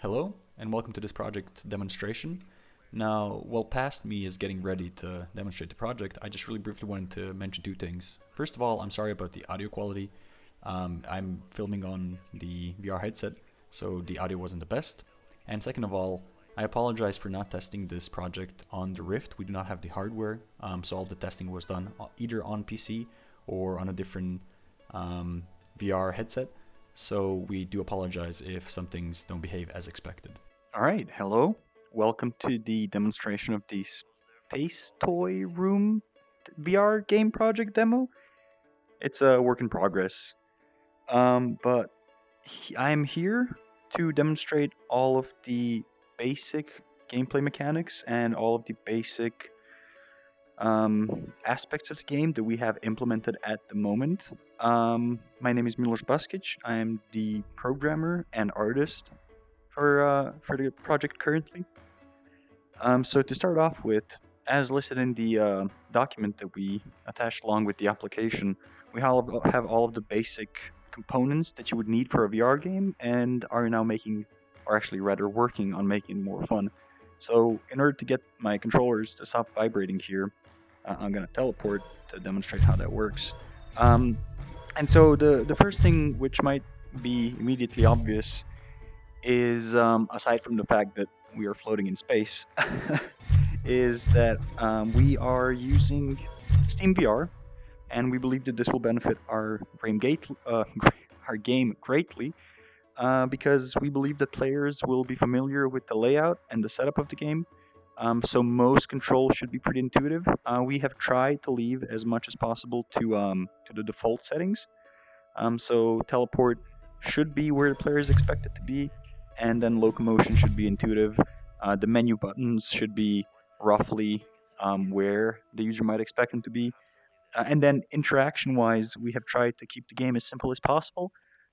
Hello, and welcome to this project demonstration. Now, while past me is getting ready to demonstrate the project, I just really briefly wanted to mention two things. First of all, I'm sorry about the audio quality. I'm filming on the VR headset, so the audio wasn't the best. And second of all, I apologize for not testing this project on the Rift. We do not have the hardware, so all the testing was done either on PC or on a different VR headset. So we do apologize if some things don't behave as expected. All right, hello. Welcome to the demonstration of the Space Toy Room VR game project demo. It's a work in progress. But I'm here to demonstrate all of the basic gameplay mechanics and all of the basic aspects of the game that we have implemented at the moment. My name is Milos Baskic. I'm the programmer and artist for the project currently. So to start off with, as listed in the document that we attached along with the application, we have all of the basic components that you would need for a VR game, and are now making, or actually rather working on making more fun. So in order to get my controllers to stop vibrating here, I'm gonna teleport to demonstrate how that works. Um, and so the first thing, which might be immediately obvious, is aside from the fact that we are floating in space, is that we are using Steam VR, and we believe that this will benefit our game greatly, because we believe that players will be familiar with the layout and the setup of the game. So most controls should be pretty intuitive. We have tried to leave as much as possible to the default settings. So teleport should be where the player is expected to be, and then locomotion should be intuitive. The menu buttons should be roughly where the user might expect them to be. And then interaction wise, we have tried to keep the game as simple as possible.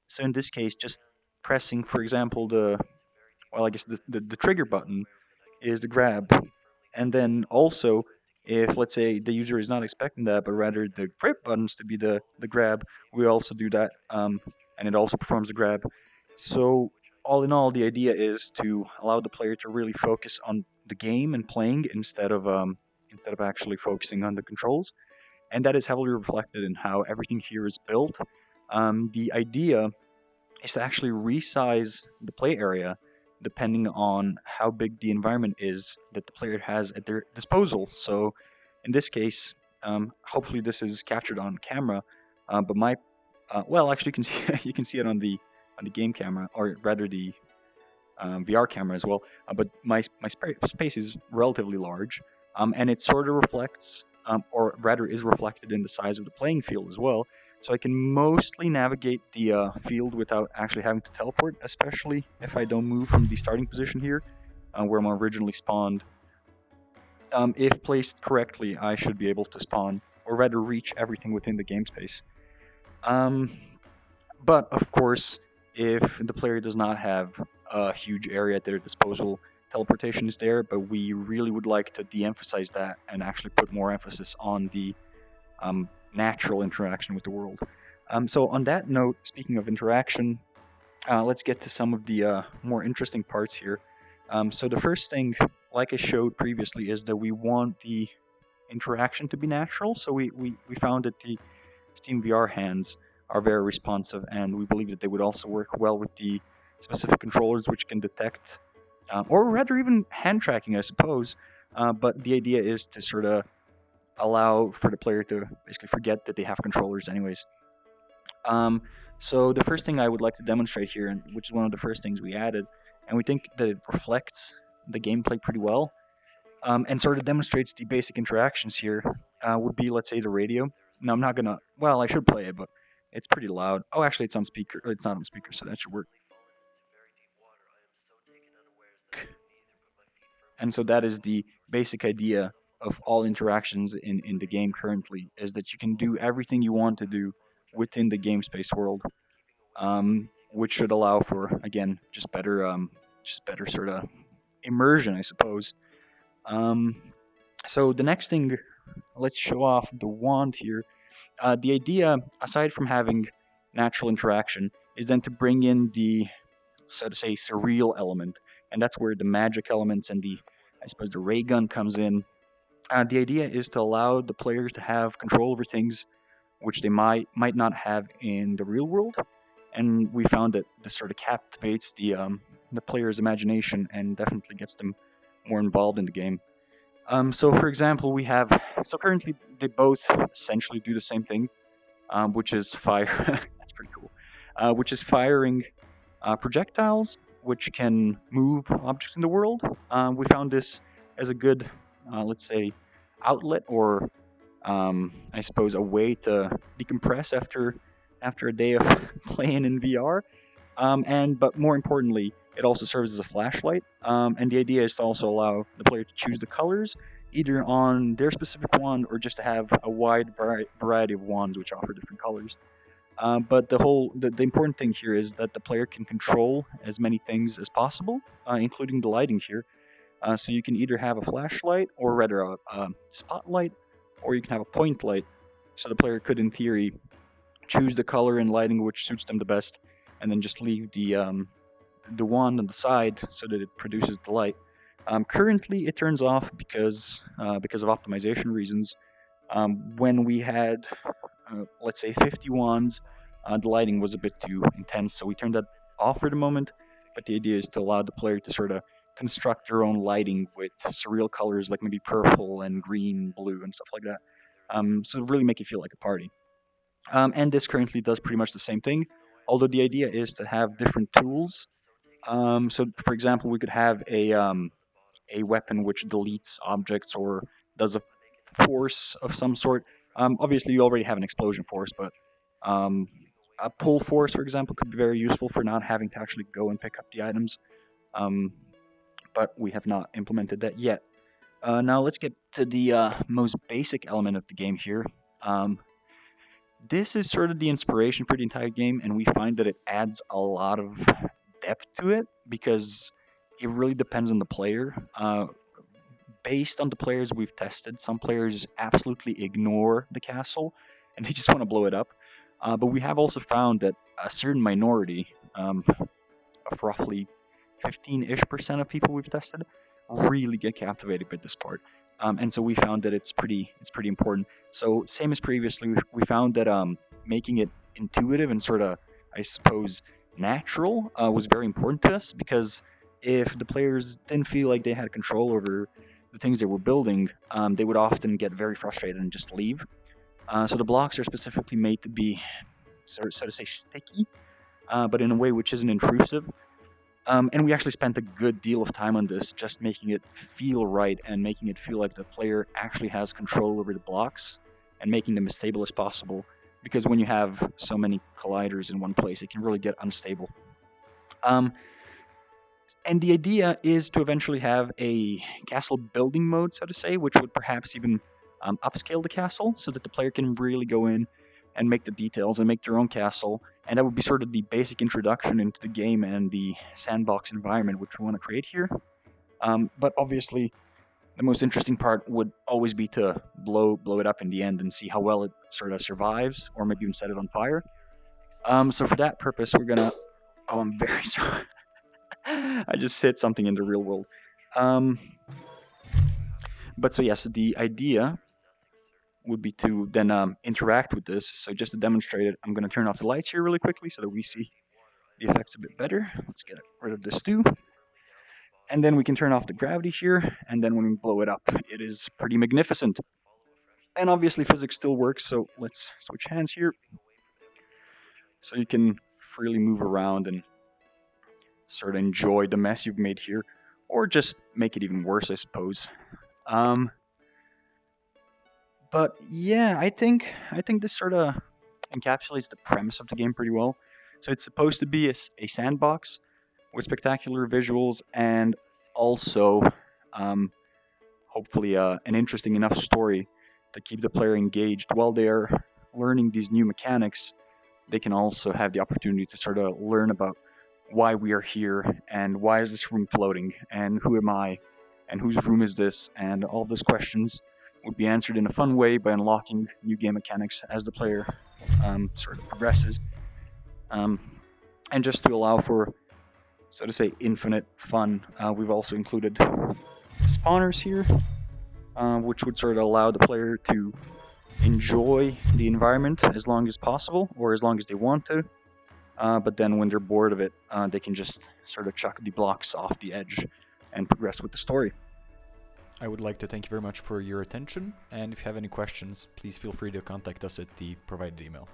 So in this case, just pressing, for example, well, I guess the trigger button is the grab. And then also, if let's say the user is not expecting that, but rather the grip buttons to be the grab, we also do that, and it also performs the grab. So all in all, the idea is to allow the player to really focus on the game and playing instead of actually focusing on the controls, and that is heavily reflected in how everything here is built. The idea is to actually resize the play area depending on how big the environment is that the player has at their disposal. So, in this case, hopefully this is captured on camera, but my well, actually, you can see you can see it on the game camera, or rather the VR camera as well. But my space is relatively large, and it sort of reflects, or rather, is reflected in the size of the playing field as well. So I can mostly navigate the field without actually having to teleport, especially if I don't move from the starting position here, where I'm originally spawned. If placed correctly, I should be able to spawn, or rather reach everything within the game space. Um, but of course, if the player does not have a huge area at their disposal, teleportation is there, but we really would like to de-emphasize that and actually put more emphasis on the natural interaction with the world. So on that note, speaking of interaction, let's get to some of the more interesting parts here. So the first thing, like I showed previously, is that we want the interaction to be natural. So we found that the Steam VR hands are very responsive, and we believe that they would also work well with the specific controllers, which can detect, or rather even hand tracking, I suppose. But the idea is to sort of allow for the player to basically forget that they have controllers, anyways. Um, so the first thing I would like to demonstrate here, and which is one of the first things we added, and we think that it reflects the gameplay pretty well, and sort of demonstrates the basic interactions here, would be, let's say, the radio. Now I'm not gonna. Well, I should play it, but it's pretty loud. Oh, actually, it's on speaker. It's not on speaker, so that should work. And so that is the basic idea of all interactions in the game currently, is that you can do everything you want to do within the game space world, which should allow for, again, just better sort of immersion, I suppose. Um, so the next thing, let's show off the wand here. The idea, aside from having natural interaction, is then to bring in the so to say, surreal element, and that's where the magic elements and I suppose, the ray gun comes in. The idea is to allow the players to have control over things which they might not have in the real world, and we found that this sort of captivates the player's imagination and definitely gets them more involved in the game. So, for example, so currently they both essentially do the same thing, which is fire. That's pretty cool. Which is firing projectiles, which can move objects in the world. We found this as a good, let's say, outlet, or I suppose a way to decompress after a day of playing in VR. But more importantly, it also serves as a flashlight. And the idea is to also allow the player to choose the colors, either on their specific wand or just to have a wide variety of wands which offer different colors. But the important thing here is that the player can control as many things as possible, including the lighting here. So you can either have a flashlight, or rather a spotlight, or you can have a point light. So the player could, in theory, choose the color and lighting which suits them the best, and then just leave the wand on the side so that it produces the light. Currently, it turns off because of optimization reasons. When we had, let's say, 50 wands, the lighting was a bit too intense, so we turned that off for the moment. But the idea is to allow the player to sort of construct their own lighting with surreal colors like maybe purple and green, blue, and stuff like that. So really make it feel like a party. And this currently does pretty much the same thing, although the idea is to have different tools. So, for example, we could have a weapon which deletes objects or does a force of some sort. Obviously, you already have an explosion force, but a pull force, for example, could be very useful for not having to actually go and pick up the items. But we have not implemented that yet. Now let's get to the most basic element of the game here. This is sort of the inspiration for the entire game, and we find that it adds a lot of depth to it because it really depends on the player. Based on the players we've tested, some players absolutely ignore the castle and they just want to blow it up. But we have also found that a certain minority, of roughly 15-ish% of people we've tested, really get captivated by this part. And so we found that it's pretty important. So same as previously, we found that making it intuitive and sort of, I suppose, natural was very important to us, because if the players didn't feel like they had control over the things they were building, they would often get very frustrated and just leave. So the blocks are specifically made to be, so to say, sticky, but in a way which isn't intrusive. And we actually spent a good deal of time on this, just making it feel right and making it feel like the player actually has control over the blocks and making them as stable as possible. Because when you have so many colliders in one place, it can really get unstable. And the idea is to eventually have a castle building mode, so to say, which would perhaps even upscale the castle so that the player can really go in and make the details and make their own castle. And that would be sort of the basic introduction into the game and the sandbox environment which we want to create here. But obviously, the most interesting part would always be to blow it up in the end and see how well it sort of survives, or maybe even set it on fire. So for that purpose, we're gonna... Oh, I'm very sorry. I just hit something in the real world. But so yes, the idea would be to then interact with this. So just to demonstrate it, I'm going to turn off the lights here really quickly so that we see the effects a bit better. Let's get rid of this too. And then we can turn off the gravity here, and then when we blow it up, it is pretty magnificent. And obviously physics still works, so let's switch hands here. So you can freely move around and sort of enjoy the mess you've made here, or just make it even worse, I suppose. But yeah, I think this sort of encapsulates the premise of the game pretty well. So it's supposed to be a sandbox with spectacular visuals and also hopefully an interesting enough story to keep the player engaged while they're learning these new mechanics. They can also have the opportunity to sort of learn about why we are here and why is this room floating and who am I and whose room is this, and all of those questions would be answered in a fun way by unlocking new game mechanics as the player sort of progresses. And just to allow for so to say, infinite fun. We've also included spawners here, which would sort of allow the player to enjoy the environment as long as possible, or as long as they want to. But then when they're bored of it, they can just sort of chuck the blocks off the edge and progress with the story. I would like to thank you very much for your attention, and if you have any questions, please feel free to contact us at the provided email.